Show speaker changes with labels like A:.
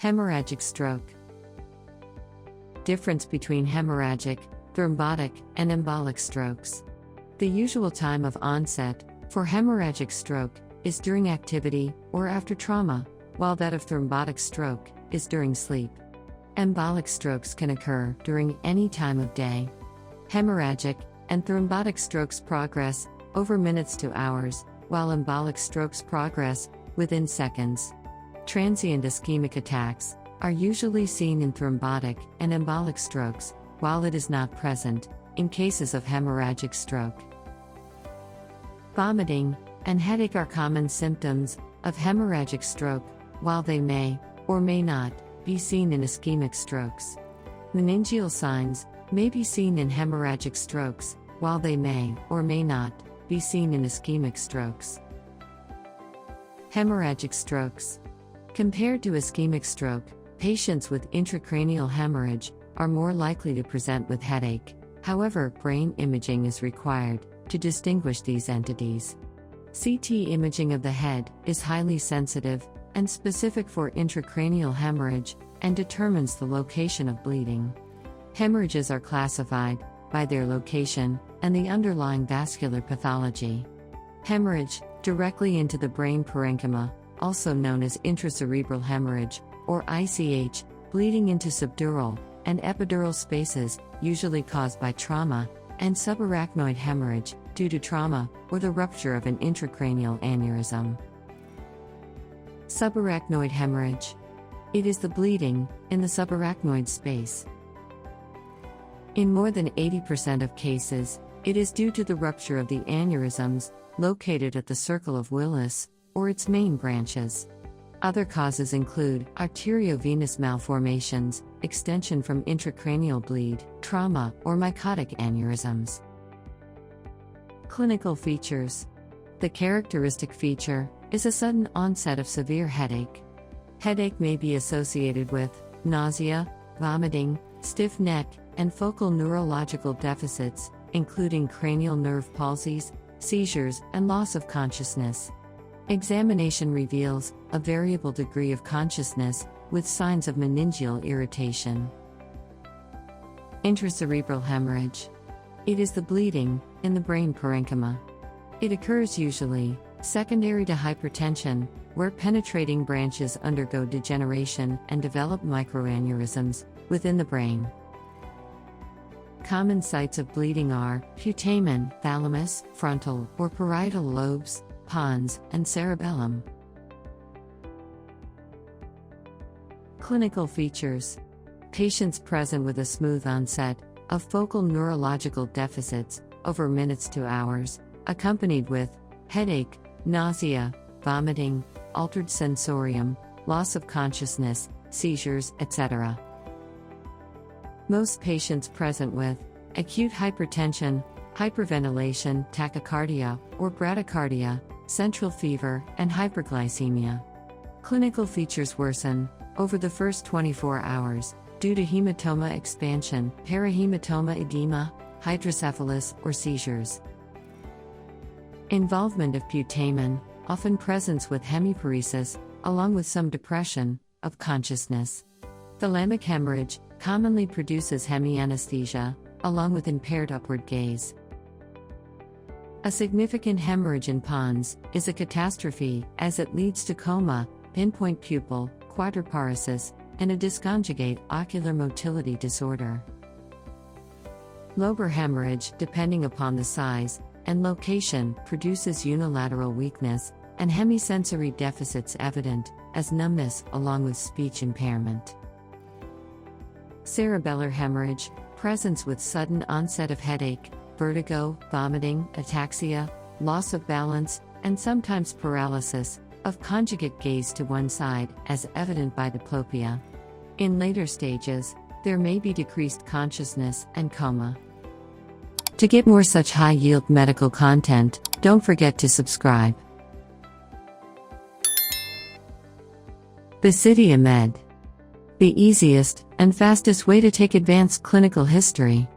A: Hemorrhagic stroke. Difference between hemorrhagic, thrombotic, and embolic strokes. The usual time of onset for hemorrhagic stroke is during activity or after trauma, while that of thrombotic stroke is during sleep. Embolic strokes can occur during any time of day. Hemorrhagic and thrombotic strokes progress over minutes to hours, while embolic strokes progress within seconds. Transient ischemic attacks are usually seen in thrombotic and embolic strokes, while it is not present in cases of hemorrhagic stroke. Vomiting and headache are common symptoms of hemorrhagic stroke, while they may or may not be seen in ischemic strokes. Meningeal signs may be seen in hemorrhagic strokes, while they may or may not be seen in ischemic strokes. Hemorrhagic strokes. Compared to ischemic stroke, patients with intracranial hemorrhage are more likely to present with headache. However, brain imaging is required to distinguish these entities. CT imaging of the head is highly sensitive and specific for intracranial hemorrhage and determines the location of bleeding. Hemorrhages are classified by their location and the underlying vascular pathology. Hemorrhage directly into the brain parenchyma, also known as intracerebral hemorrhage, or ICH, bleeding into subdural and epidural spaces, usually caused by trauma, and subarachnoid hemorrhage, due to trauma or the rupture of an intracranial aneurysm. Subarachnoid hemorrhage. It is the bleeding in the subarachnoid space. In more than 80% of cases, it is due to the rupture of the aneurysms located at the circle of Willis, or its main branches. Other causes include arteriovenous malformations, extension from intracranial bleed, trauma, or mycotic aneurysms. Clinical features. The characteristic feature is a sudden onset of severe headache. Headache may be associated with nausea, vomiting, stiff neck, and focal neurological deficits, including cranial nerve palsies, seizures, and loss of consciousness. Examination reveals a variable degree of consciousness with signs of meningeal irritation. Intracerebral hemorrhage. It is the bleeding in the brain parenchyma. It occurs usually secondary to hypertension, where penetrating branches undergo degeneration and develop microaneurysms within the brain. Common sites of bleeding are putamen, thalamus, frontal or parietal lobes, pons, and cerebellum. Clinical features. Patients present with a smooth onset of focal neurological deficits over minutes to hours, accompanied with headache, nausea, vomiting, altered sensorium, loss of consciousness, seizures, etc. Most patients present with acute hypertension, hyperventilation, tachycardia, or bradycardia, central fever, and hyperglycemia. Clinical features worsen over the first 24 hours due to hematoma expansion, parahematoma edema, hydrocephalus, or seizures. Involvement of putamen, often presents with hemiparesis, along with some depression of consciousness. Thalamic hemorrhage commonly produces hemianesthesia, along with impaired upward gaze. A significant hemorrhage in pons is a catastrophe as it leads to coma, pinpoint pupil, quadriparesis, and a disconjugate ocular motility disorder. Lobar hemorrhage, depending upon the size and location, produces unilateral weakness and hemisensory deficits evident as numbness along with speech impairment. Cerebellar hemorrhage, presence with sudden onset of headache, vertigo, vomiting, ataxia, loss of balance, and sometimes paralysis of conjugate gaze to one side, as evident by diplopia. In later stages, there may be decreased consciousness and coma. To get more such high-yield medical content, don't forget to subscribe. BasidiaMED. The easiest and fastest way to take advanced clinical history.